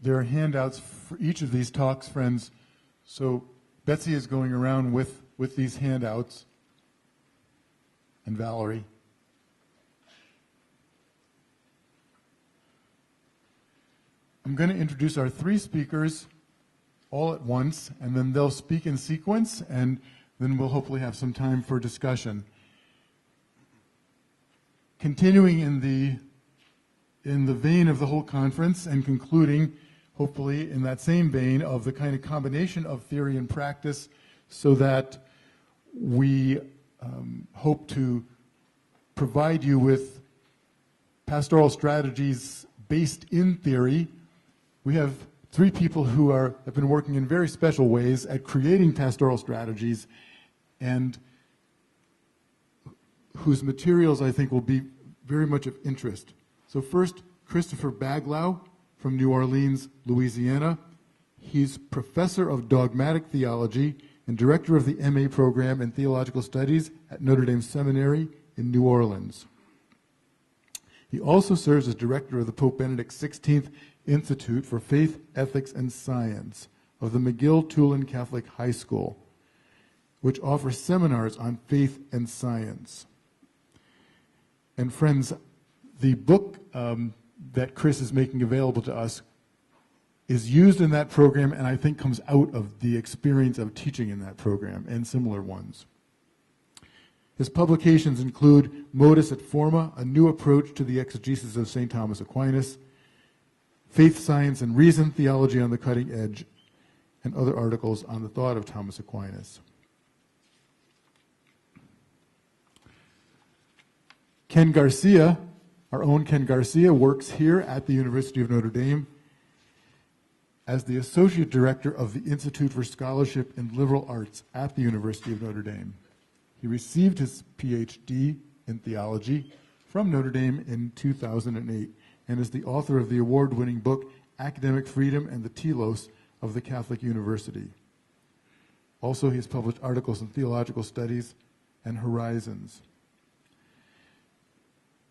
there are handouts for each of these talks, friends. So Betsy is going around with these handouts, and Valerie. I'm going to introduce our three speakers all at once, and then they'll speak in sequence, and then we'll hopefully have some time for discussion. Continuing in the vein of the whole conference and concluding, hopefully in that same vein of the kind of combination of theory and practice, so that we hope to provide you with pastoral strategies based in theory. We have three people who have been working in very special ways at creating pastoral strategies, and whose materials I think will be very much of interest. So first, Christopher Baglow from New Orleans, Louisiana. He's professor of dogmatic theology and director of the MA program in theological studies at Notre Dame Seminary in New Orleans. He also serves as director of the Pope Benedict XVI Institute for Faith, Ethics, and Science of the McGill-Tulane Catholic High School, which offers seminars on faith and science. And friends, the book that Chris is making available to us is used in that program, and I think comes out of the experience of teaching in that program and similar ones. His publications include Modus et Forma, a new approach to the exegesis of St. Thomas Aquinas, Faith, Science, and Reason, Theology on the Cutting Edge, and other articles on the thought of Thomas Aquinas. Ken Garcia, our own Ken Garcia, works here at the University of Notre Dame as the Associate Director of the Institute for Scholarship in Liberal Arts at the University of Notre Dame. He received his PhD in theology from Notre Dame in 2008 and is the author of the award-winning book Academic Freedom and the Telos of the Catholic University. Also, he has published articles in Theological Studies and Horizons.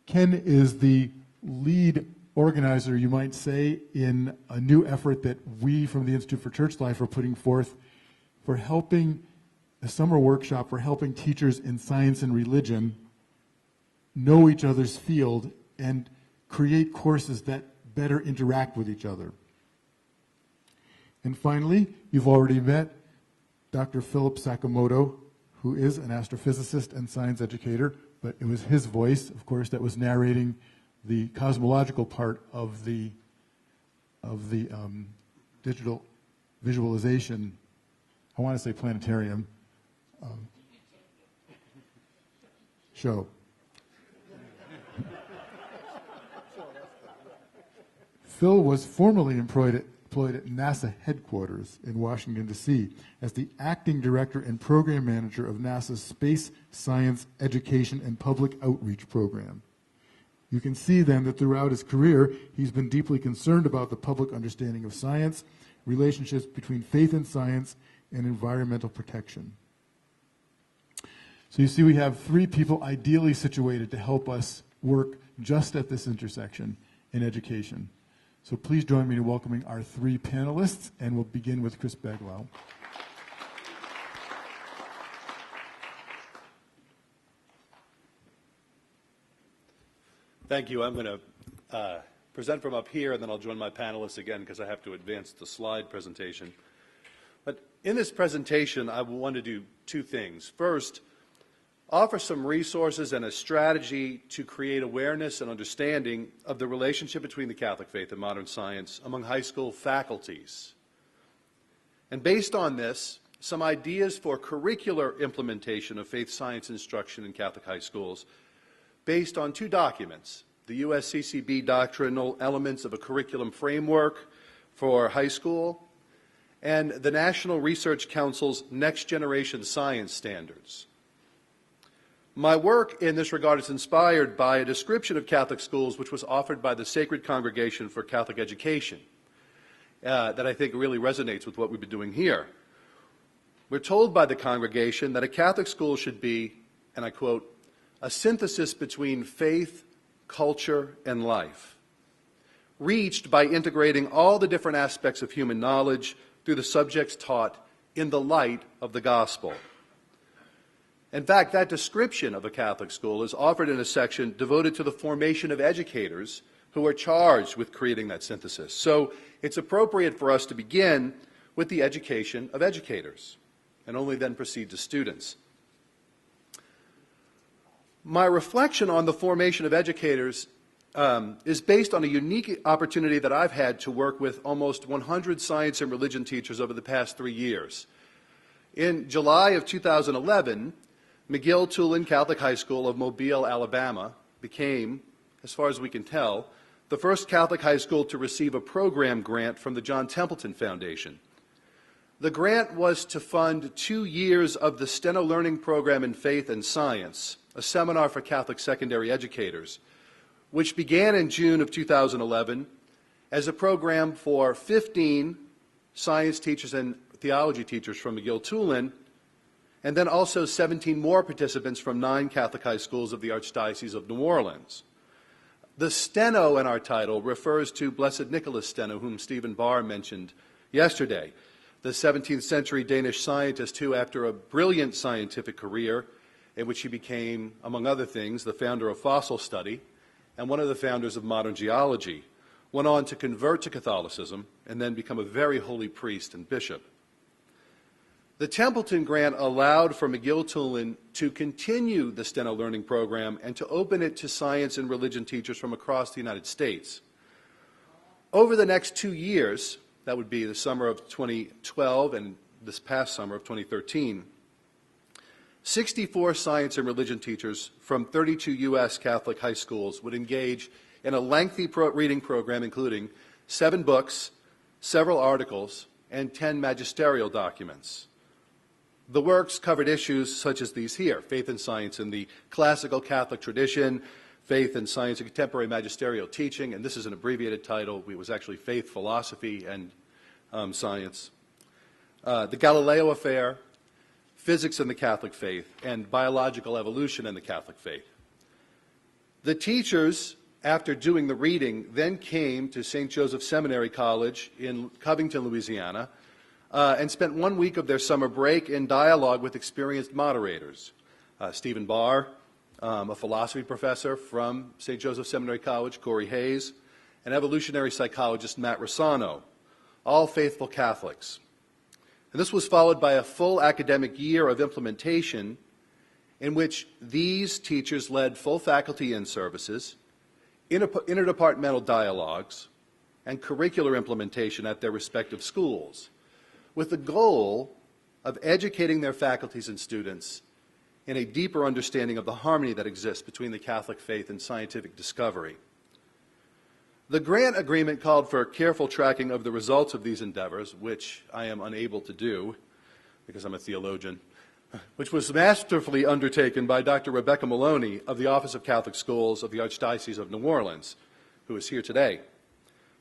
Ken is the lead organizer, you might say, in a new effort that we from the Institute for Church Life are putting forth for helping a summer workshop for helping teachers in science and religion know each other's field and create courses that better interact with each other. And finally, you've already met Dr. Philip Sakamoto, who is an astrophysicist and science educator, but it was his voice, of course, that was narrating the cosmological part of the digital visualization, I want to say planetarium, show. Phil was formerly employed at NASA headquarters in Washington, D.C. as the acting director and program manager of NASA's Space Science Education and Public Outreach program. You can see then that throughout his career, he's been deeply concerned about the public understanding of science, relationships between faith and science, and environmental protection. So you see we have three people ideally situated to help us work just at this intersection in education. So please join me in welcoming our three panelists, and we'll begin with Chris Baglow. Thank you. I'm going to present from up here, and then I'll join my panelists again because I have to advance the slide presentation. But in this presentation, I want to do two things. First, offer some resources and a strategy to create awareness and understanding of the relationship between the Catholic faith and modern science among high school faculties. And based on this, some ideas for curricular implementation of faith science instruction in Catholic high schools based on two documents, the USCCB Doctrinal Elements of a Curriculum Framework for High School and the National Research Council's Next Generation Science Standards. My work in this regard is inspired by a description of Catholic schools which was offered by the Sacred Congregation for Catholic Education that I think really resonates with what we've been doing here. We're told by the congregation that a Catholic school should be, and I quote, a synthesis between faith, culture, and life, reached by integrating all the different aspects of human knowledge through the subjects taught in the light of the gospel. In fact, that description of a Catholic school is offered in a section devoted to the formation of educators who are charged with creating that synthesis. So it's appropriate for us to begin with the education of educators and only then proceed to students. My reflection on the formation of educators is based on a unique opportunity that I've had to work with almost 100 science and religion teachers over the past 3 years. In July of 2011, McGill-Tulane Catholic High School of Mobile, Alabama became, as far as we can tell, the first Catholic high school to receive a program grant from the John Templeton Foundation. The grant was to fund 2 years of the Steno Learning Program in Faith and Science, a seminar for Catholic secondary educators, which began in June of 2011 as a program for 15 science teachers and theology teachers from McGill-Tulane, and then also 17 more participants from 9 Catholic high schools of the Archdiocese of New Orleans. The Steno in our title refers to Blessed Nicholas Steno, whom Stephen Barr mentioned yesterday, the 17th century Danish scientist who, after a brilliant scientific career in which he became, among other things, the founder of fossil study and one of the founders of modern geology, went on to convert to Catholicism and then become a very holy priest and bishop. The Templeton grant allowed for McGill-Tulane to continue the Steno Learning Program and to open it to science and religion teachers from across the United States. Over the next 2 years, that would be the summer of 2012 and this past summer of 2013, 64 science and religion teachers from 32 U.S. Catholic high schools would engage in a lengthy reading program including 7 books, several articles, and 10 magisterial documents. The works covered issues such as these here: faith and science in the classical Catholic tradition, faith and science in contemporary magisterial teaching, and this is an abbreviated title. It was actually faith, philosophy, and science. The Galileo affair, physics in the Catholic faith, and biological evolution in the Catholic faith. The teachers, after doing the reading, then came to St. Joseph Seminary College in Covington, Louisiana, and spent 1 week of their summer break in dialogue with experienced moderators. Stephen Barr, a philosophy professor from St. Joseph Seminary College, Corey Hayes, and evolutionary psychologist Matt Rossano, all faithful Catholics. And this was followed by a full academic year of implementation in which these teachers led full faculty in-services, interdepartmental dialogues, and curricular implementation at their respective schools, with the goal of educating their faculties and students in a deeper understanding of the harmony that exists between the Catholic faith and scientific discovery. The grant agreement called for careful tracking of the results of these endeavors, which I am unable to do because I'm a theologian, which was masterfully undertaken by Dr. Rebecca Maloney of the Office of Catholic Schools of the Archdiocese of New Orleans, who is here today.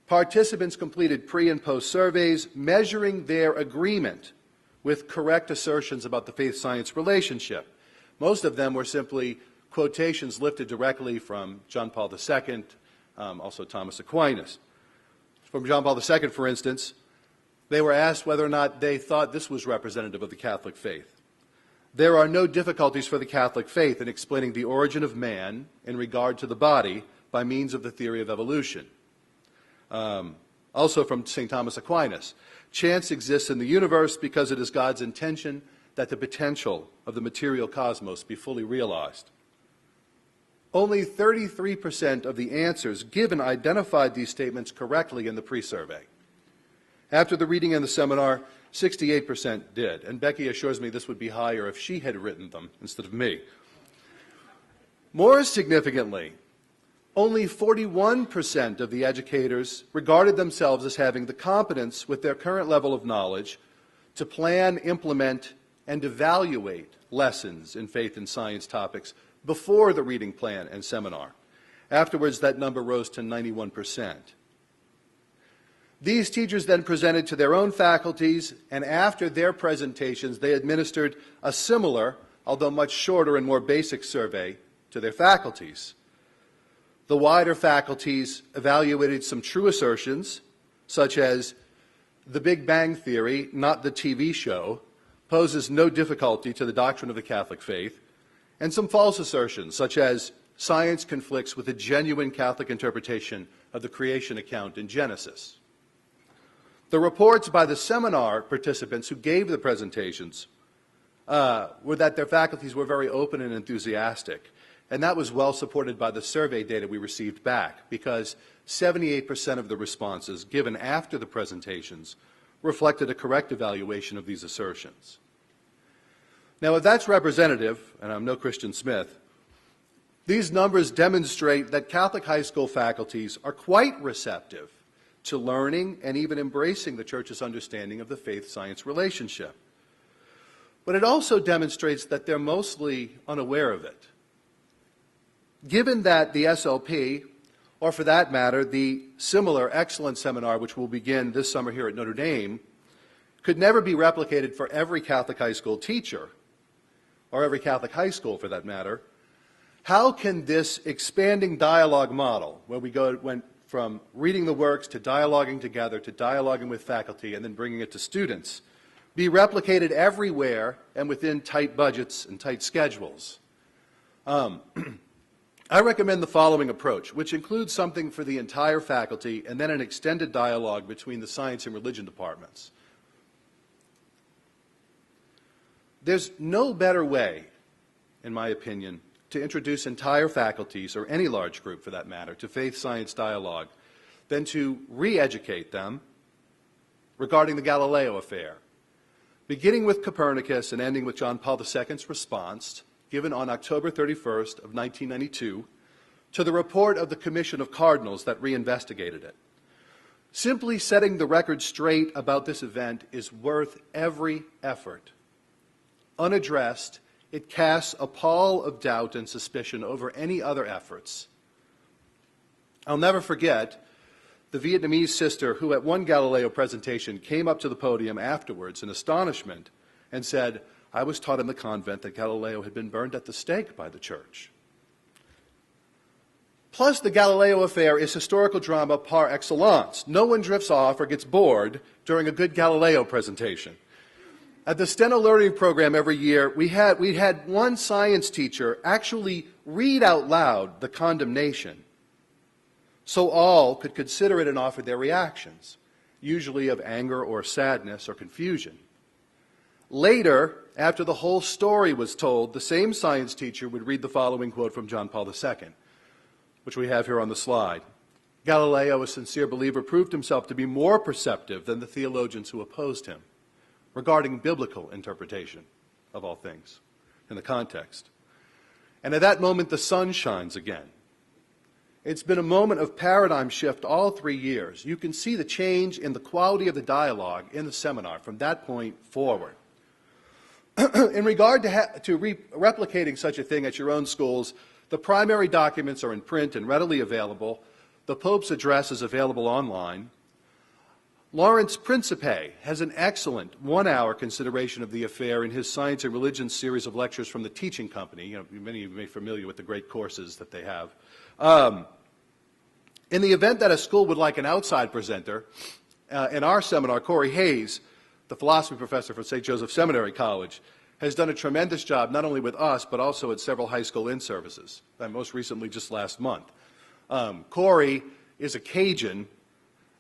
Participants completed pre- and post-surveys measuring their agreement with correct assertions about the faith-science relationship. Most of them were simply quotations lifted directly from John Paul II, also Thomas Aquinas. From John Paul II, for instance, they were asked whether or not they thought this was representative of the Catholic faith. There are no difficulties for the Catholic faith in explaining the origin of man in regard to the body by means of the theory of evolution. Also from St. Thomas Aquinas, chance exists in the universe because it is God's intention that the potential of the material cosmos be fully realized. Only 33% of the answers given identified these statements correctly in the pre-survey. After the reading and the seminar, 68% did, and Becky assures me this would be higher if she had written them instead of me. More significantly, only 41% of the educators regarded themselves as having the competence with their current level of knowledge to plan, implement, and evaluate lessons in faith and science topics before the reading plan and seminar. Afterwards, that number rose to 91%. These teachers then presented to their own faculties, and after their presentations, they administered a similar, although much shorter and more basic survey to their faculties. The wider faculties evaluated some true assertions, such as the Big Bang Theory, not the TV show, poses no difficulty to the doctrine of the Catholic faith, and some false assertions, such as science conflicts with a genuine Catholic interpretation of the creation account in Genesis. The reports by the seminar participants who gave the presentations were that their faculties were very open and enthusiastic, and that was well supported by the survey data we received back, because 78% of the responses given after the presentations reflected a correct evaluation of these assertions. Now, if that's representative, and I'm no Christian Smith, these numbers demonstrate that Catholic high school faculties are quite receptive to learning and even embracing the Church's understanding of the faith-science relationship. But it also demonstrates that they're mostly unaware of it. Given that the SLP, or for that matter, the similar excellent seminar which will begin this summer here at Notre Dame, could never be replicated for every Catholic high school teacher, or every Catholic high school for that matter, how can this expanding dialogue model, where we went from reading the works to dialoguing together to dialoguing with faculty and then bringing it to students, be replicated everywhere and within tight budgets and tight schedules? I recommend the following approach, which includes something for the entire faculty and then an extended dialogue between the science and religion departments. There's no better way, in my opinion, to introduce entire faculties, or any large group for that matter, to faith-science dialogue than to re-educate them regarding the Galileo affair, beginning with Copernicus and ending with John Paul II's response, given on October 31st of 1992, to the report of the Commission of Cardinals that reinvestigated it. Simply setting the record straight about this event is worth every effort. Unaddressed, it casts a pall of doubt and suspicion over any other efforts. I'll never forget the Vietnamese sister who at one Galileo presentation came up to the podium afterwards in astonishment and said, "I was taught in the convent that Galileo had been burned at the stake by the Church." Plus, the Galileo affair is historical drama par excellence. No one drifts off or gets bored during a good Galileo presentation. At the Steno learning program every year, we had one science teacher actually read out loud the condemnation so all could consider it and offer their reactions, usually of anger or sadness or confusion. Later, after the whole story was told, the same science teacher would read the following quote from John Paul II, which we have here on the slide. Galileo, a sincere believer, proved himself to be more perceptive than the theologians who opposed him regarding biblical interpretation of all things in the context. And at that moment, the sun shines again. It's been a moment of paradigm shift all 3 years. You can see the change in the quality of the dialogue in the seminar from that point forward. In regard to replicating such a thing at your own schools, the primary documents are in print and readily available. The Pope's address is available online. Lawrence Principe has an excellent one-hour consideration of the affair in his Science and Religion series of lectures from the Teaching Company. Many of you may be familiar with the great courses that they have. In the event that a school would like an outside presenter, in our seminar, Corey Hayes, the philosophy professor from St. Joseph Seminary College, has done a tremendous job not only with us but also at several high school in-services, and most recently just last month. Corey is a Cajun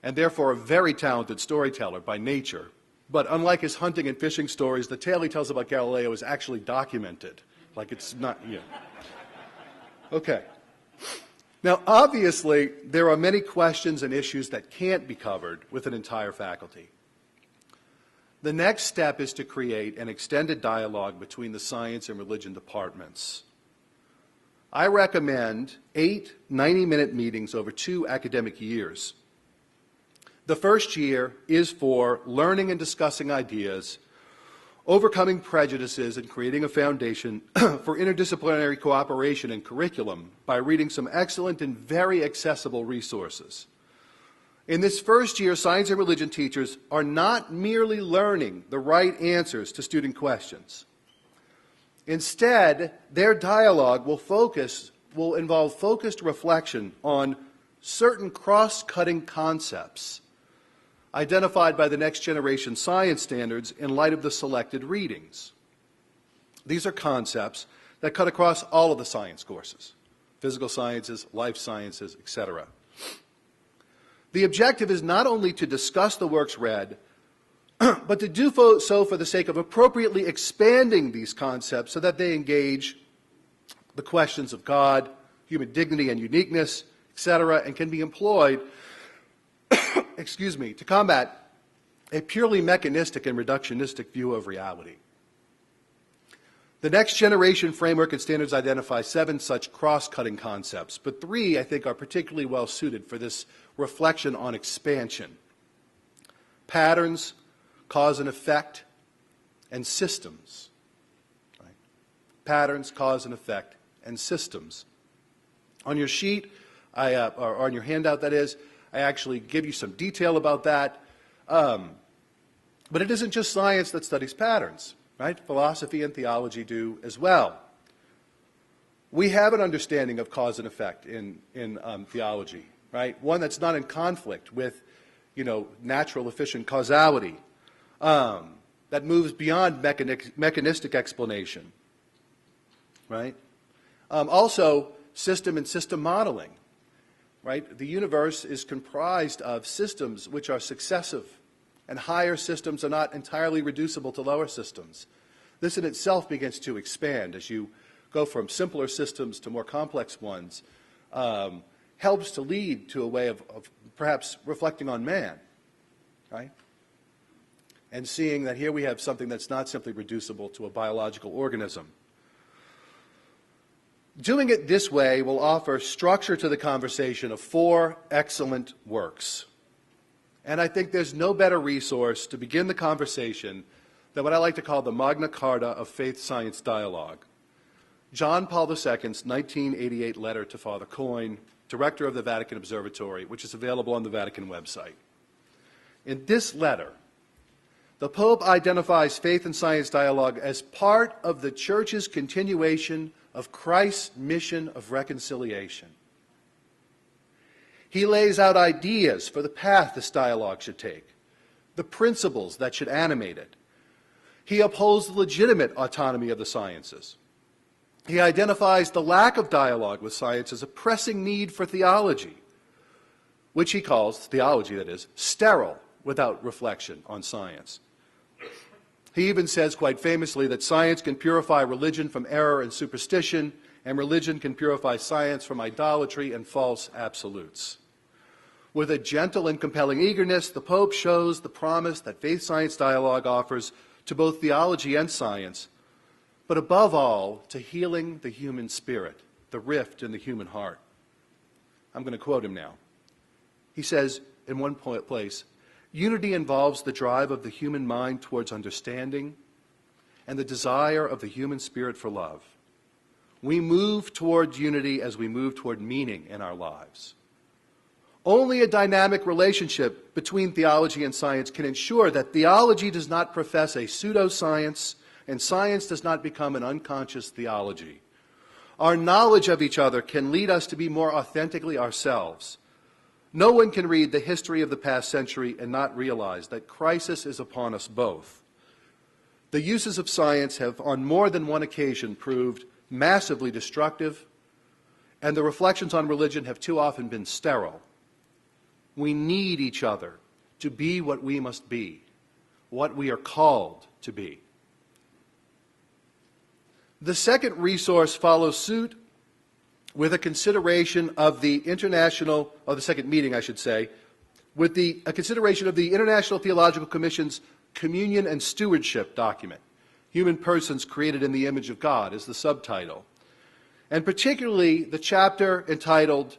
and therefore a very talented storyteller by nature. But unlike his hunting and fishing stories, the tale he tells about Galileo is actually documented. Like it's not, Okay. Now, obviously, there are many questions and issues that can't be covered with an entire faculty. The next step is to create an extended dialogue between the science and religion departments. I recommend 8 90-minute meetings over 2 academic years. The first year is for learning and discussing ideas, overcoming prejudices, and creating a foundation for interdisciplinary cooperation and curriculum by reading some excellent and very accessible resources. In this first year, science and religion teachers are not merely learning the right answers to student questions. Instead, their dialogue will focus will involve focused reflection on certain cross-cutting concepts identified by the next generation science standards in light of the selected readings. These are concepts that cut across all of the science courses: physical sciences, life sciences, etc. The objective is not only to discuss the works read, but to do so for the sake of appropriately expanding these concepts so that they engage the questions of God, human dignity and uniqueness, etc., and can be employed to combat a purely mechanistic and reductionistic view of reality. The next generation framework and standards identify 7 such cross-cutting concepts, but 3, I think, are particularly well suited for this reflection on expansion: patterns, cause and effect, and systems. Right? Patterns, cause and effect, and systems. On your sheet, or on your handout, that is, I actually give you some detail about that. But it isn't just science that studies patterns, right? Philosophy and theology do as well. We have an understanding of cause and effect in theology, right? One that's not in conflict with, natural efficient causality, that moves beyond mechanistic explanation, right? Also, system and system modeling. Right? The universe is comprised of systems which are successive, and higher systems are not entirely reducible to lower systems. This in itself begins to expand as you go from simpler systems to more complex ones, helps to lead to a way of perhaps reflecting on man, right? And seeing that here we have something that's not simply reducible to a biological organism. Doing it this way will offer structure to the conversation of 4 excellent works. And I think there's no better resource to begin the conversation than what I like to call the Magna Carta of faith-science dialogue. John Paul II's 1988 letter to Father Coyne, director of the Vatican Observatory, which is available on the Vatican website. In this letter, the Pope identifies faith and science dialogue as part of the Church's continuation of Christ's mission of reconciliation. He lays out ideas for the path this dialogue should take, the principles that should animate it. He upholds the legitimate autonomy of the sciences. He identifies the lack of dialogue with science as a pressing need for theology, which he calls, theology that is, sterile without reflection on science. He even says quite famously that science can purify religion from error and superstition, and religion can purify science from idolatry and false absolutes. With a gentle and compelling eagerness, the Pope shows the promise that faith-science dialogue offers to both theology and science, but above all, to healing the human spirit, the rift in the human heart. I'm going to quote him now. He says in one place, "Unity involves the drive of the human mind towards understanding and the desire of the human spirit for love. We move toward unity as we move toward meaning in our lives. Only a dynamic relationship between theology and science can ensure that theology does not profess a pseudoscience and science does not become an unconscious theology. Our knowledge of each other can lead us to be more authentically ourselves. No one can read the history of the past century and not realize that crisis is upon us both. The uses of science have on more than one occasion proved massively destructive, and the reflections on religion have too often been sterile. We need each other to be what we must be, what we are called to be." The second resource follows suit with a consideration of the second meeting, I should say, with a consideration of the International Theological Commission's Communion and Stewardship document. Human Persons Created in the Image of God is the subtitle. And particularly the chapter entitled,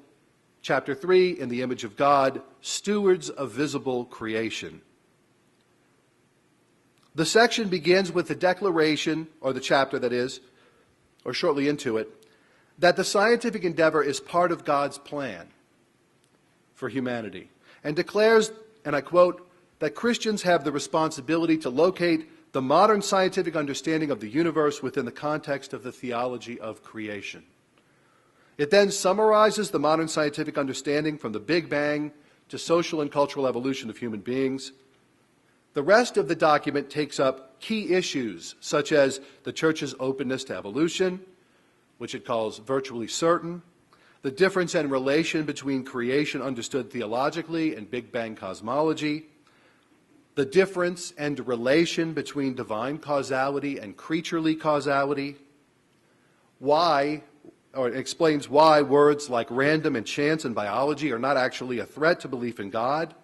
Chapter 3, In the Image of God, Stewards of Visible Creation. The section begins with the declaration, or the chapter that is, or shortly into it, that the scientific endeavor is part of God's plan for humanity, and declares, and I quote, that Christians have the responsibility to locate the modern scientific understanding of the universe within the context of the theology of creation. It then summarizes the modern scientific understanding from the Big Bang to social and cultural evolution of human beings. The rest of the document takes up key issues such as the Church's openness to evolution, which it calls virtually certain, the difference and relation between creation understood theologically and Big Bang cosmology, the difference and relation between divine causality and creaturely causality, it explains why words like random and chance in biology are not actually a threat to belief in God,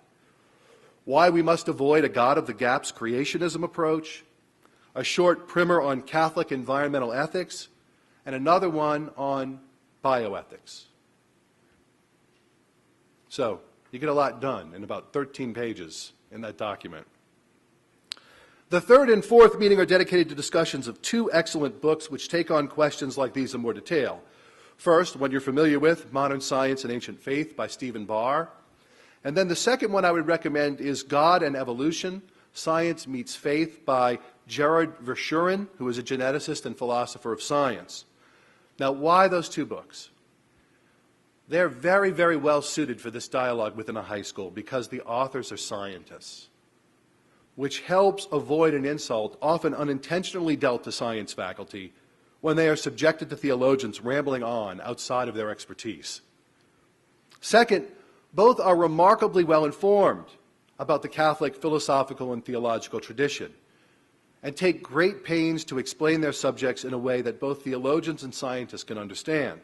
why we must avoid a God of the gaps creationism approach, a short primer on Catholic environmental ethics, and another one on bioethics. So you get a lot done in about 13 pages in that document. The third and fourth meeting are dedicated to discussions of two excellent books which take on questions like these in more detail. First, one you're familiar with, Modern Science and Ancient Faith by Stephen Barr. And then the second one I would recommend is God and Evolution, Science Meets Faith by Gerard Verschuren, who is a geneticist and philosopher of science. Now, why those two books? They're very, very well suited for this dialogue within a high school because the authors are scientists, which helps avoid an insult often unintentionally dealt to science faculty when they are subjected to theologians rambling on outside of their expertise. Second, both are remarkably well informed about the Catholic philosophical and theological tradition and take great pains to explain their subjects in a way that both theologians and scientists can understand.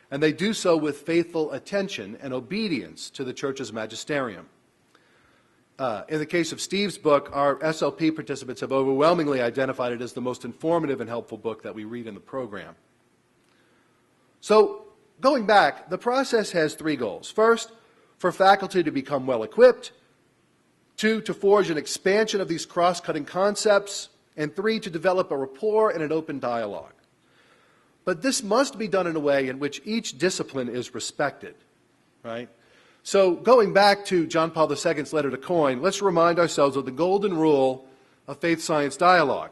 And they do so with faithful attention and obedience to the Church's magisterium. In the case of Steve's book, our SLP participants have overwhelmingly identified it as the most informative and helpful book that we read in the program. So, going back, the process has three goals. First, for faculty to become well-equipped. Two, to forge an expansion of these cross-cutting concepts. And three, to develop a rapport and an open dialogue. But this must be done in a way in which each discipline is respected, right? So going back to John Paul II's letter to Coyne, let's remind ourselves of the golden rule of faith-science dialogue.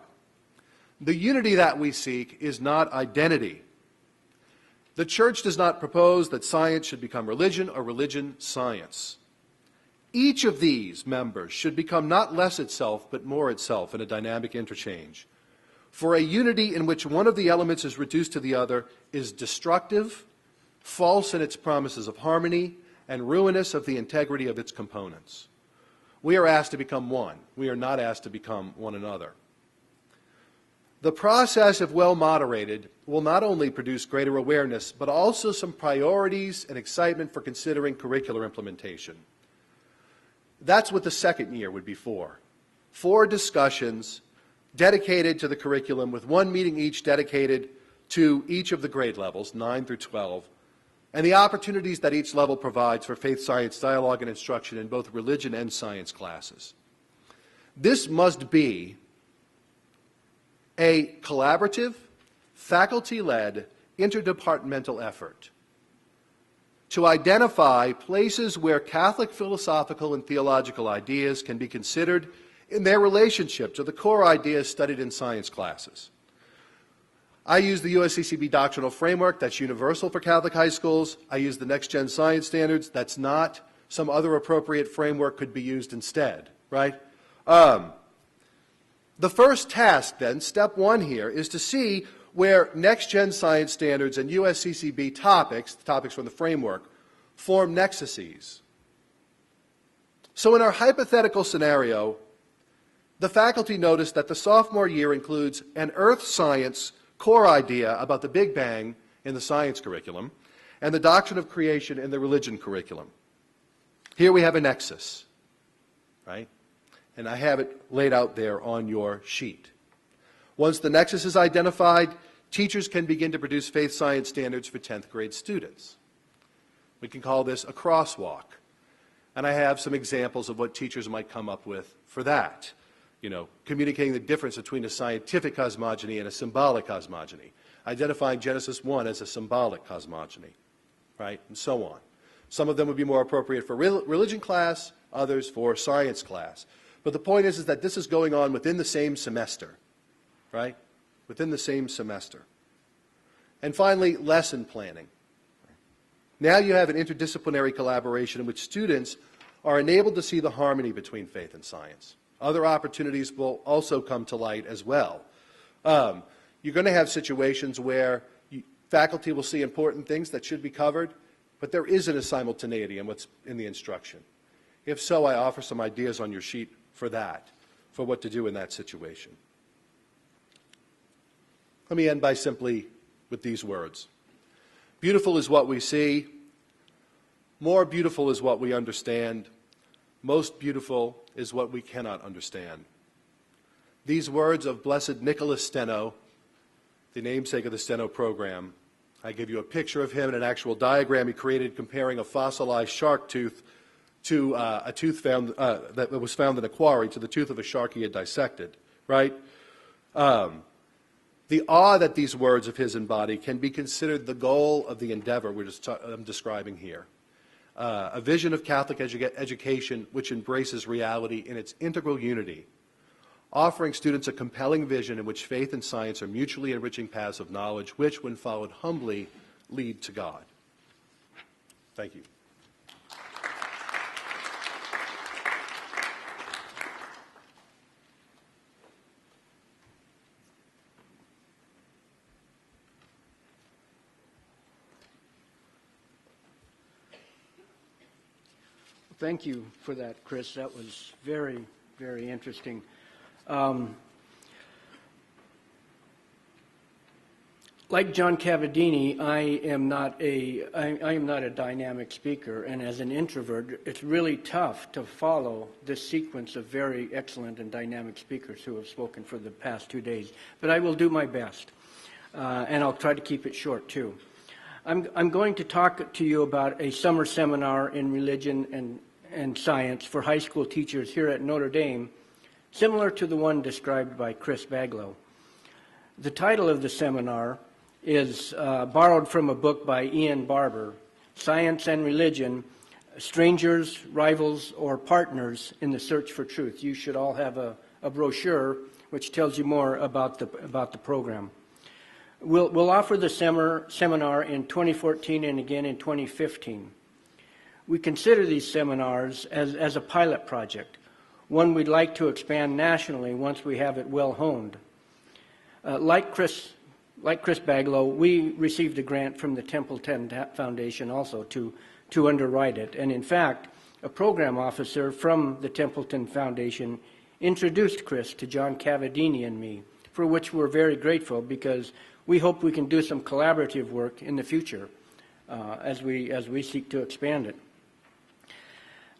The unity that we seek is not identity. The Church does not propose that science should become religion or religion science. Each of these members should become not less itself, but more itself in a dynamic interchange. For a unity in which one of the elements is reduced to the other is destructive, false in its promises of harmony, and ruinous of the integrity of its components. We are asked to become one. We are not asked to become one another. The process, if well moderated, will not only produce greater awareness, but also some priorities and excitement for considering curricular implementation. That's what the second year would be for. 4 discussions dedicated to the curriculum, with 1 meeting each dedicated to each of the grade levels, 9 through 12, and the opportunities that each level provides for faith-science dialogue and instruction in both religion and science classes. This must be a collaborative, faculty-led, interdepartmental effort to identify places where Catholic philosophical and theological ideas can be considered in their relationship to the core ideas studied in science classes. I use the USCCB doctrinal framework that's universal for Catholic high schools. I use the Next Gen Science Standards. That's not. Some other appropriate framework could be used instead, right? The first task then, step 1 here, is to see where Next Gen Science Standards and USCCB topics, the topics from the framework, form nexuses. So in our hypothetical scenario, the faculty noticed that the sophomore year includes an earth science core idea about the Big Bang in the science curriculum and the doctrine of creation in the religion curriculum. Here we have a nexus, right? And I have it laid out there on your sheet. Once the nexus is identified, teachers can begin to produce faith science standards for 10th grade students. We can call this a crosswalk. And I have some examples of what teachers might come up with for that. You know, communicating the difference between a scientific cosmogony and a symbolic cosmogony, identifying Genesis 1 as a symbolic cosmogony, right, and so on. Some of them would be more appropriate for religion class, others for science class. But the point is that this is going on within the same semester, right, within the same semester. And finally, lesson planning, Now you have an interdisciplinary collaboration in which students are enabled to see the harmony between faith and science. Other opportunities will also come to light as well. You're going to have situations where faculty will see important things that should be covered, but there isn't a simultaneity in what's in the instruction. If so, I offer some ideas on your sheet for that, for what to do in that situation. Let me end by simply with these words. Beautiful is what we see. More beautiful is what we understand. Most beautiful is what we cannot understand. These words of Blessed Nicholas Steno, the namesake of the Steno program, I give you a picture of him and an actual diagram he created comparing a fossilized shark tooth to a tooth found, that was found in a quarry, to the tooth of a shark he had dissected, right? The awe that these words of his embody can be considered the goal of the endeavor I'm describing here. A vision of Catholic education which embraces reality in its integral unity, offering students a compelling vision in which faith and science are mutually enriching paths of knowledge which, when followed humbly, lead to God. Thank you. Thank you for that, Chris. That was very, very interesting. Like John Cavadini, I am not a dynamic speaker, and as an introvert, it's really tough to follow this sequence of very excellent and dynamic speakers who have spoken for the past 2 days. But I will do my best, and I'll try to keep it short too. I'm going to talk to you about a summer seminar in religion and science for high school teachers here at Notre Dame, similar to the one described by Chris Baglow. The title of the seminar is borrowed from a book by Ian Barber, Science and Religion, Strangers, Rivals, or Partners in the Search for Truth. You should all have a brochure which tells you more about the program. We'll offer the seminar in 2014 and again in 2015. We consider these seminars as a pilot project, one we'd like to expand nationally once we have it well honed. Like Chris Baglow, we received a grant from the Templeton Foundation also to underwrite it. And in fact, a program officer from the Templeton Foundation introduced Chris to John Cavadini and me, for which we're very grateful because we hope we can do some collaborative work in the future as we seek to expand it.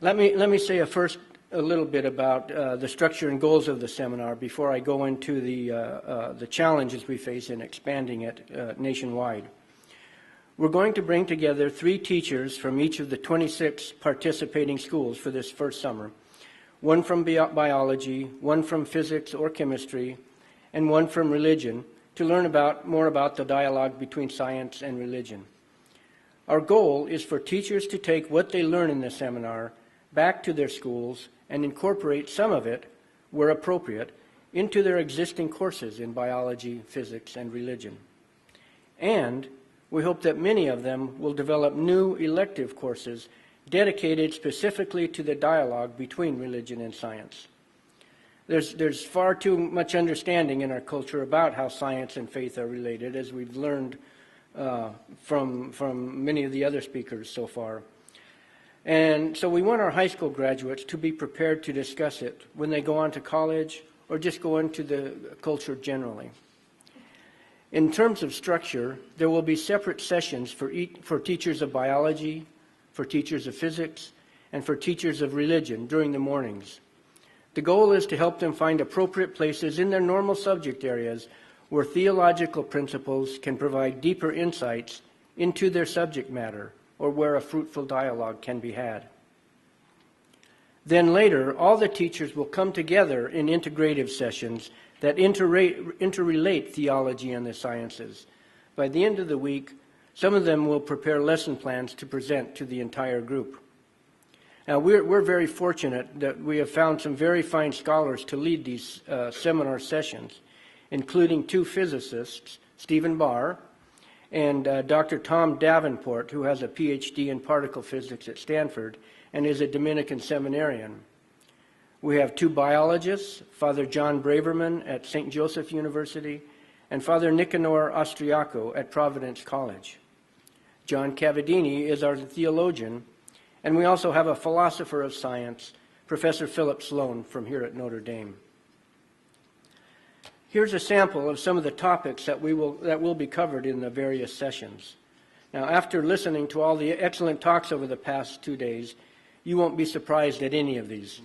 Let me say a little bit about the structure and goals of the seminar before I go into the challenges we face in expanding it nationwide. We're going to bring together 3 teachers from each of the 26 participating schools for this first summer, one from biology, one from physics or chemistry, and one from religion, to learn more about the dialogue between science and religion. Our goal is for teachers to take what they learn in the seminar back to their schools and incorporate some of it, where appropriate, into their existing courses in biology, physics, and religion. And we hope that many of them will develop new elective courses dedicated specifically to the dialogue between religion and science. There's far too much understanding in our culture about how science and faith are related, as we've learned from many of the other speakers so far. And so we want our high school graduates to be prepared to discuss it when they go on to college or just go into the culture generally. In terms of structure, there will be separate sessions for teachers of biology, for teachers of physics, and for teachers of religion during the mornings. The goal is to help them find appropriate places in their normal subject areas where theological principles can provide deeper insights into their subject matter, or where a fruitful dialogue can be had. Then later, all the teachers will come together in integrative sessions that interrelate theology and the sciences. By the end of the week, some of them will prepare lesson plans to present to the entire group. Now, we're very fortunate that we have found some very fine scholars to lead these seminar sessions, including 2 physicists, Stephen Barr and Dr. Tom Davenport, who has a PhD in particle physics at Stanford and is a Dominican seminarian. We have two biologists, Father John Braverman at St. Joseph University and Father Nicanor Austriaco at Providence College. John Cavadini is our theologian, and we also have a philosopher of science, Professor Philip Sloan from here at Notre Dame. Here's a sample of some of the topics that will be covered in the various sessions. Now, after listening to all the excellent talks over the past 2 days, you won't be surprised at any of these.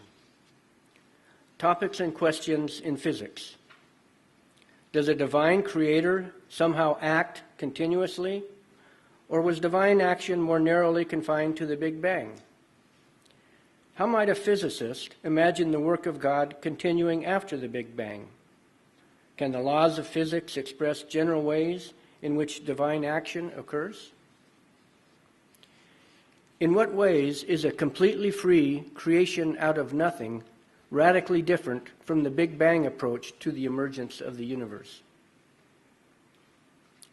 Topics and questions in physics. Does a divine creator somehow act continuously, or was divine action more narrowly confined to the Big Bang? How might a physicist imagine the work of God continuing after the Big Bang? Can the laws of physics express general ways in which divine action occurs? In what ways is a completely free creation out of nothing radically different from the Big Bang approach to the emergence of the universe?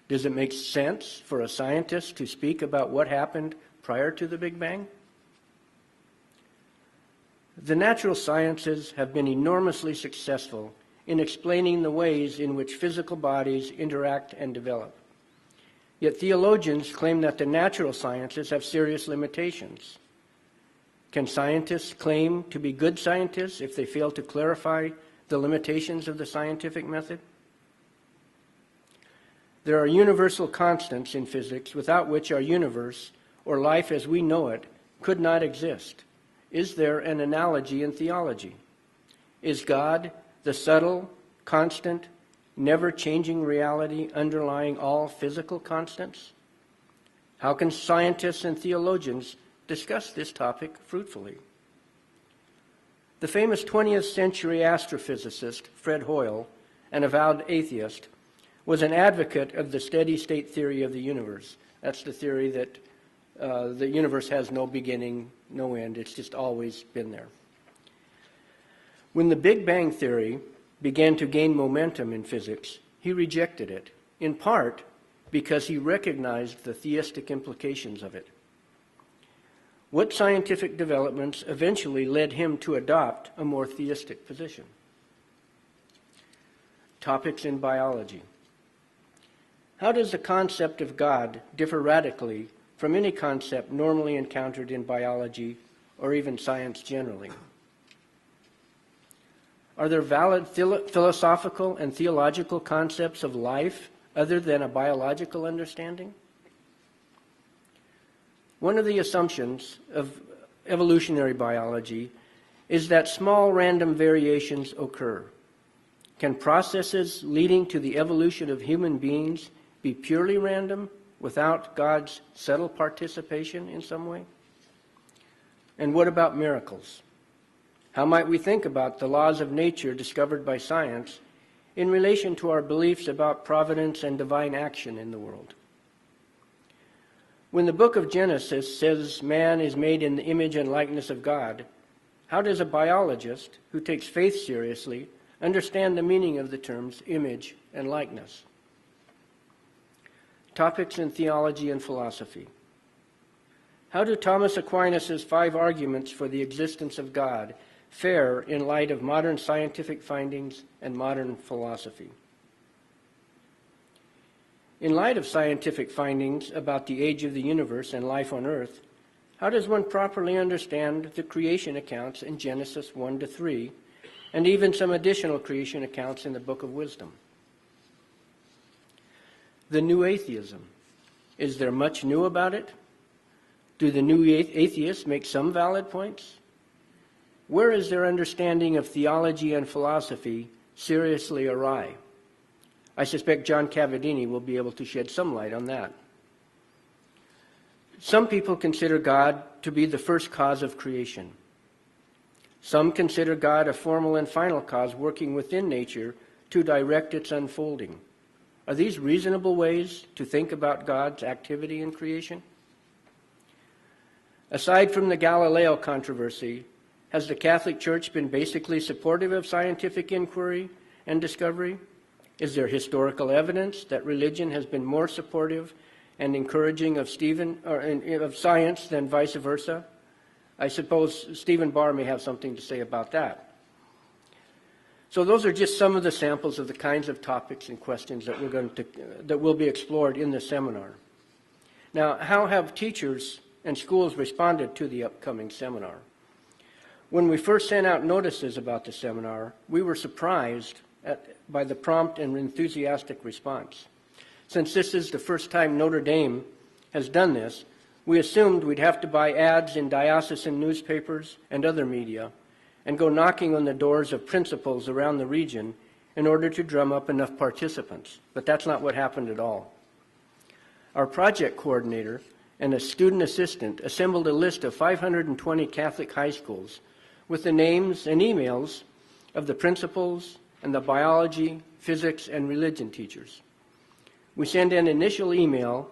Does it make sense for a scientist to speak about what happened prior to the Big Bang? The natural sciences have been enormously successful in explaining the ways in which physical bodies interact and develop. Yet theologians claim that the natural sciences have serious limitations. Can scientists claim to be good scientists if they fail to clarify the limitations of the scientific method? There are universal constants in physics without which our universe, or life as we know it, could not exist. Is there an analogy in theology? Is God the subtle, constant, never-changing reality underlying all physical constants? How can scientists and theologians discuss this topic fruitfully? The famous 20th century astrophysicist Fred Hoyle, an avowed atheist, was an advocate of the steady-state theory of the universe. That's the theory that the universe has no beginning, no end. It's just always been there. When the Big Bang theory began to gain momentum in physics, he rejected it, in part because he recognized the theistic implications of it. What scientific developments eventually led him to adopt a more theistic position? Topics in biology. How does the concept of God differ radically from any concept normally encountered in biology or even science generally? Are there valid philosophical and theological concepts of life other than a biological understanding? One of the assumptions of evolutionary biology is that small random variations occur. Can processes leading to the evolution of human beings be purely random without God's subtle participation in some way? And what about miracles? How might we think about the laws of nature discovered by science in relation to our beliefs about providence and divine action in the world? When the book of Genesis says man is made in the image and likeness of God, how does a biologist who takes faith seriously understand the meaning of the terms image and likeness? Topics in theology and philosophy. How do Thomas Aquinas' 5 arguments for the existence of God fare in light of modern scientific findings and modern philosophy? In light of scientific findings about the age of the universe and life on Earth, how does one properly understand the creation accounts in Genesis 1-3, and even some additional creation accounts in the Book of Wisdom? The new atheism. Is there much new about it? Do the new atheists make some valid points? Where is their understanding of theology and philosophy seriously awry? I suspect John Cavadini will be able to shed some light on that. Some people consider God to be the first cause of creation. Some consider God a formal and final cause working within nature to direct its unfolding. Are these reasonable ways to think about God's activity in creation? Aside from the Galileo controversy, has the Catholic Church been basically supportive of scientific inquiry and discovery? Is there historical evidence that religion has been more supportive and encouraging of science than vice versa? I suppose Stephen Barr may have something to say about that. So those are just some of the samples of the kinds of topics and questions that will be explored in the seminar. Now, how have teachers and schools responded to the upcoming seminar? When we first sent out notices about the seminar, we were surprised by the prompt and enthusiastic response. Since this is the first time Notre Dame has done this, we assumed we'd have to buy ads in diocesan newspapers and other media and go knocking on the doors of principals around the region in order to drum up enough participants. But that's not what happened at all. Our project coordinator and a student assistant assembled a list of 520 Catholic high schools with the names and emails of the principals and the biology, physics, and religion teachers. We sent an initial email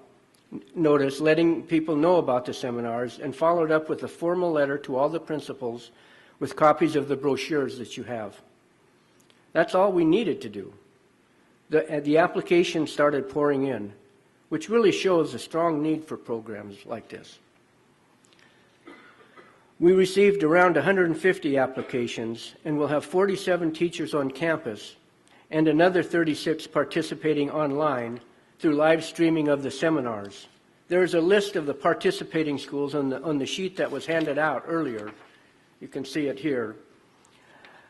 notice letting people know about the seminars and followed up with a formal letter to all the principals with copies of the brochures that you have. That's all we needed to do. The application started pouring in, which really shows a strong need for programs like this. We received around 150 applications and will have 47 teachers on campus and another 36 participating online through live streaming of the seminars. There is a list of the participating schools on the sheet that was handed out earlier. You can see it here.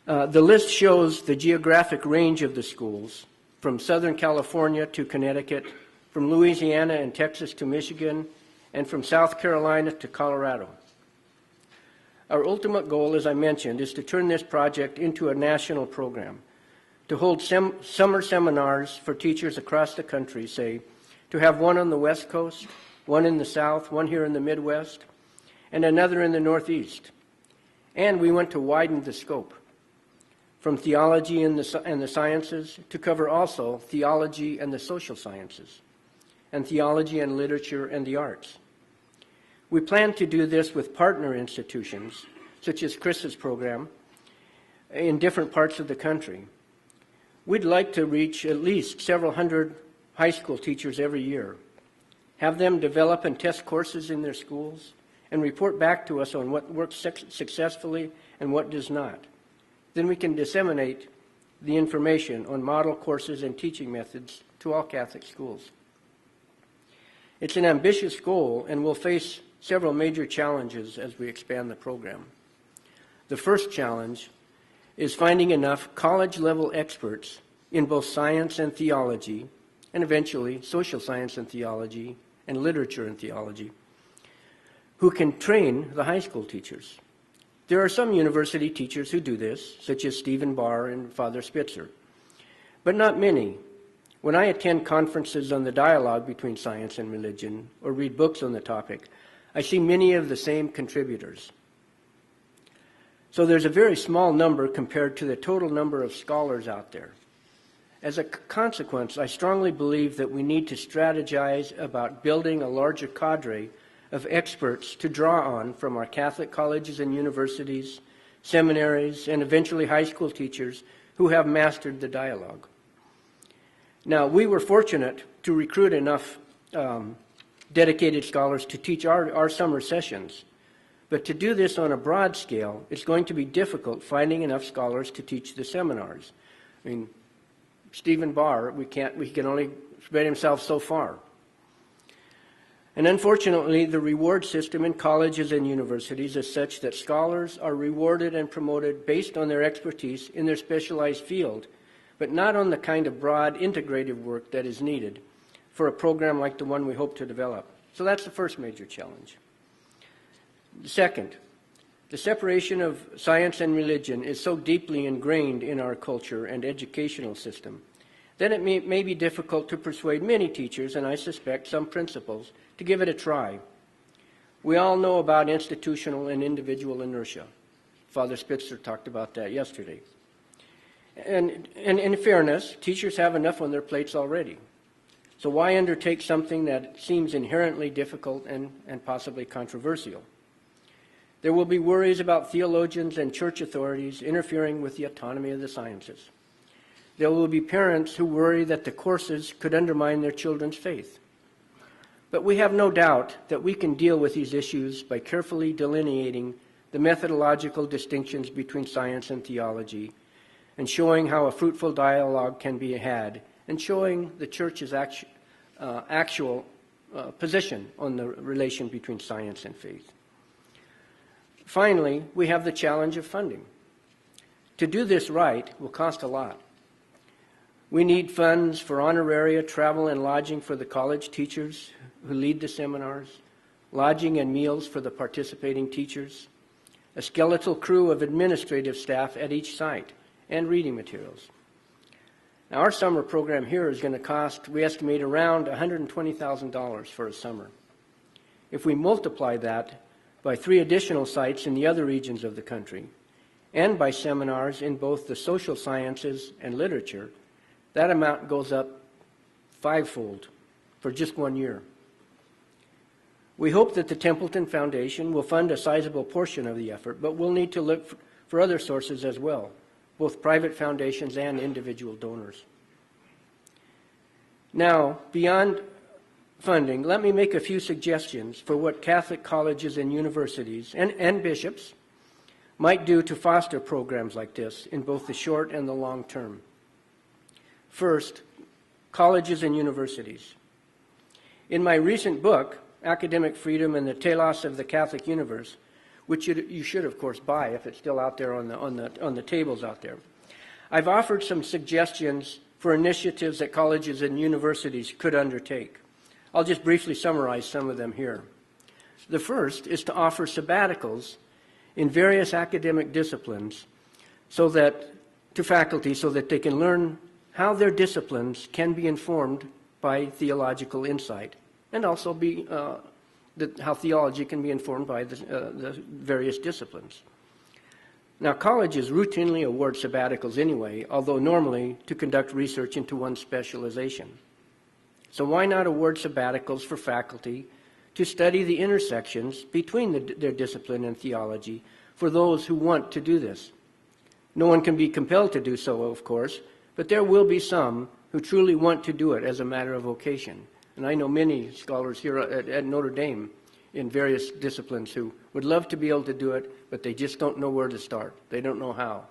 The list shows the geographic range of the schools, from Southern California to Connecticut, from Louisiana and Texas to Michigan, and from South Carolina to Colorado. Our ultimate goal, as I mentioned, is to turn this project into a national program, to hold summer seminars for teachers across the country, say, to have one on the West Coast, one in the South, one here in the Midwest, and another in the Northeast. And we want to widen the scope from theology and the sciences to cover also theology and the social sciences, and theology and literature and the arts. We plan to do this with partner institutions, such as Chris's program, in different parts of the country. We'd like to reach at least several hundred high school teachers every year, have them develop and test courses in their schools, and report back to us on what works successfully and what does not. Then we can disseminate the information on model courses and teaching methods to all Catholic schools. It's an ambitious goal and will face several major challenges as we expand the program. The first challenge is finding enough college-level experts in both science and theology, and eventually social science and theology, and literature and theology, who can train the high school teachers. There are some university teachers who do this, such as Stephen Barr and Father Spitzer, but not many. When I attend conferences on the dialogue between science and religion, or read books on the topic, I see many of the same contributors. So there's a very small number compared to the total number of scholars out there. As a consequence, I strongly believe that we need to strategize about building a larger cadre of experts to draw on from our Catholic colleges and universities, seminaries, and eventually high school teachers who have mastered the dialogue. Now, we were fortunate to recruit enough dedicated scholars to teach our summer sessions. But to do this on a broad scale, it's going to be difficult finding enough scholars to teach the seminars. I mean, Stephen Barr, he can only spread himself so far. And unfortunately, the reward system in colleges and universities is such that scholars are rewarded and promoted based on their expertise in their specialized field, but not on the kind of broad integrative work that is needed for a program like the one we hope to develop. So that's the first major challenge. Second, the separation of science and religion is so deeply ingrained in our culture and educational system that it may be difficult to persuade many teachers, and I suspect some principals, to give it a try. We all know about institutional and individual inertia. Father Spitzer talked about that yesterday. And in fairness, teachers have enough on their plates already. So why undertake something that seems inherently difficult and possibly controversial? There will be worries about theologians and church authorities interfering with the autonomy of the sciences. There will be parents who worry that the courses could undermine their children's faith. But we have no doubt that we can deal with these issues by carefully delineating the methodological distinctions between science and theology, and showing how a fruitful dialogue can be had, and showing the Church's actual position on the relation between science and faith. Finally, we have the challenge of funding. To do this right will cost a lot. We need funds for honoraria, travel, and lodging for the college teachers who lead the seminars, lodging and meals for the participating teachers, a skeletal crew of administrative staff at each site, and reading materials. Now, our summer program here is going to cost, we estimate, around $120,000 for a summer. If we multiply that by 3 additional sites in the other regions of the country, and by seminars in both the social sciences and literature, that amount goes up 5-fold for just 1 year. We hope that the Templeton Foundation will fund a sizable portion of the effort, but we'll need to look for other sources as well, both private foundations and individual donors. Now, beyond funding, let me make a few suggestions for what Catholic colleges and universities and bishops might do to foster programs like this in both the short and the long term. First, colleges and universities. In my recent book, Academic Freedom and the Telos of the Catholic Universe, which you should, of course, buy if it's still out there on the tables out there, I've offered some suggestions for initiatives that colleges and universities could undertake. I'll just briefly summarize some of them here. The first is to offer sabbaticals in various academic disciplines to faculty so that they can learn how their disciplines can be informed by theological insight, and also how theology can be informed by the various disciplines. Now, colleges routinely award sabbaticals anyway, although normally to conduct research into one specialization. So why not award sabbaticals for faculty to study the intersections between their discipline and theology for those who want to do this? No one can be compelled to do so, of course, but there will be some who truly want to do it as a matter of vocation. And I know many scholars here at Notre Dame in various disciplines who would love to be able to do it, but they just don't know where to start. They don't know how.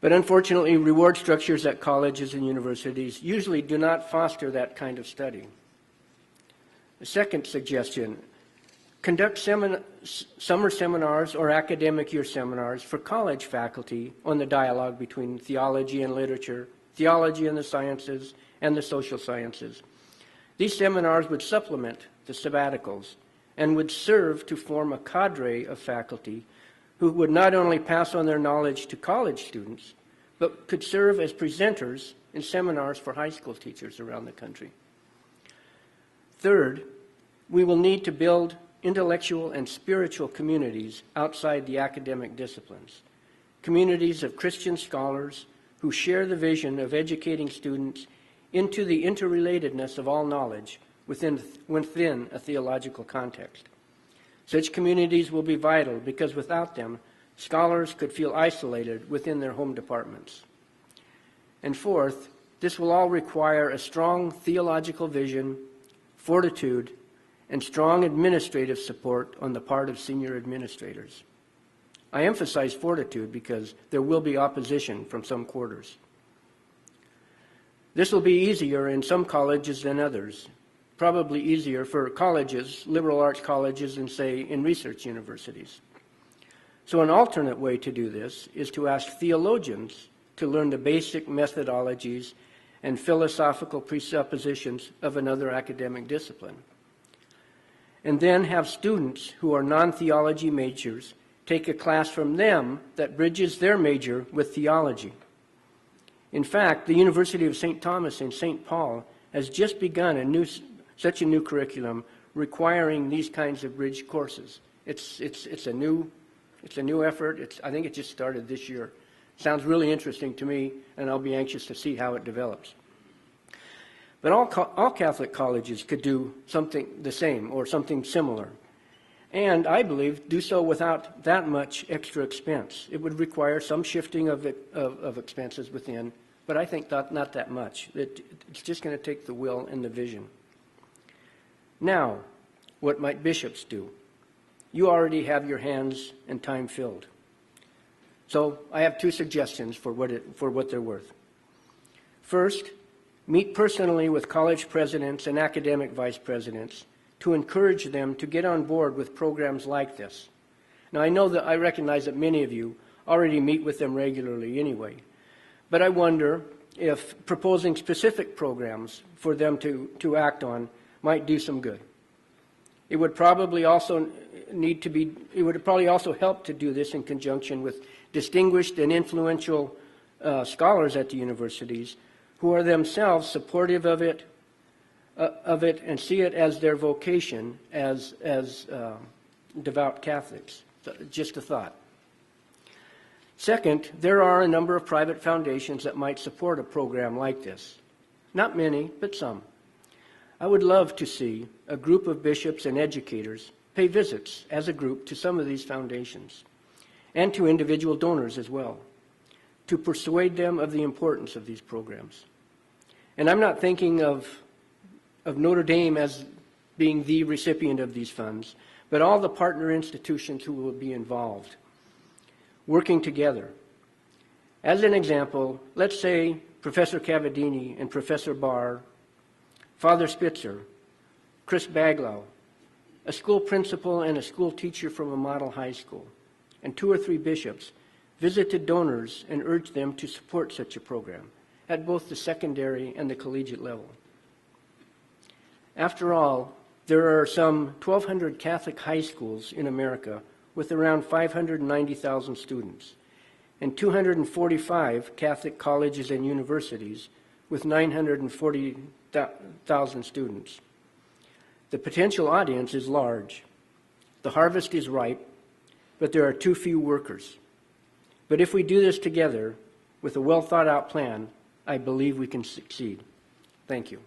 But unfortunately, reward structures at colleges and universities usually do not foster that kind of study. The second suggestion, conduct summer seminars or academic year seminars for college faculty on the dialogue between theology and literature, theology and the sciences, and the social sciences. These seminars would supplement the sabbaticals and would serve to form a cadre of faculty who would not only pass on their knowledge to college students, but could serve as presenters in seminars for high school teachers around the country. Third, we will need to build intellectual and spiritual communities outside the academic disciplines, communities of Christian scholars who share the vision of educating students into the interrelatedness of all knowledge within a theological context. Such communities will be vital because without them, scholars could feel isolated within their home departments. And fourth, this will all require a strong theological vision, fortitude, and strong administrative support on the part of senior administrators. I emphasize fortitude because there will be opposition from some quarters. This will be easier in some colleges than others, probably easier for colleges, liberal arts colleges, and say in research universities. So an alternate way to do this is to ask theologians to learn the basic methodologies and philosophical presuppositions of another academic discipline, and then have students who are non-theology majors take a class from them that bridges their major with theology. In fact, the University of St. Thomas in St. Paul has just begun such a new curriculum requiring these kinds of bridge courses. It's a new effort. I think it just started this year. Sounds really interesting to me, and I'll be anxious to see how it develops. But all Catholic colleges could do something the same or something similar. and I believe do so without that much extra expense. It would require some shifting of expenses within, but I think not that much. It's just going to take the will and the vision. Now, what might bishops do? You already have your hands and time filled. So I have two suggestions for what they're worth. First, meet personally with college presidents and academic vice presidents to encourage them to get on board with programs like this. Now, I recognize that many of you already meet with them regularly anyway, but I wonder if proposing specific programs for them to act on might do some good. It would probably also help to do this in conjunction with distinguished and influential scholars at the universities who are themselves supportive of it and see it as their vocation as devout Catholics. Just a thought. Second, there are a number of private foundations that might support a program like this. Not many, but some. I would love to see a group of bishops and educators pay visits as a group to some of these foundations and to individual donors as well, to persuade them of the importance of these programs. And I'm not thinking of Notre Dame as being the recipient of these funds, but all the partner institutions who will be involved, working together. As an example, let's say Professor Cavadini and Professor Barr, Father Spitzer, Chris Baglow, a school principal and a school teacher from a model high school, and 2 or 3 bishops visited donors and urged them to support such a program at both the secondary and the collegiate level. After all, there are some 1,200 Catholic high schools in America with around 590,000 students, and 245 Catholic colleges and universities with 940,000 students. The potential audience is large. The harvest is ripe, but there are too few workers. But if we do this together with a well-thought-out plan, I believe we can succeed. Thank you.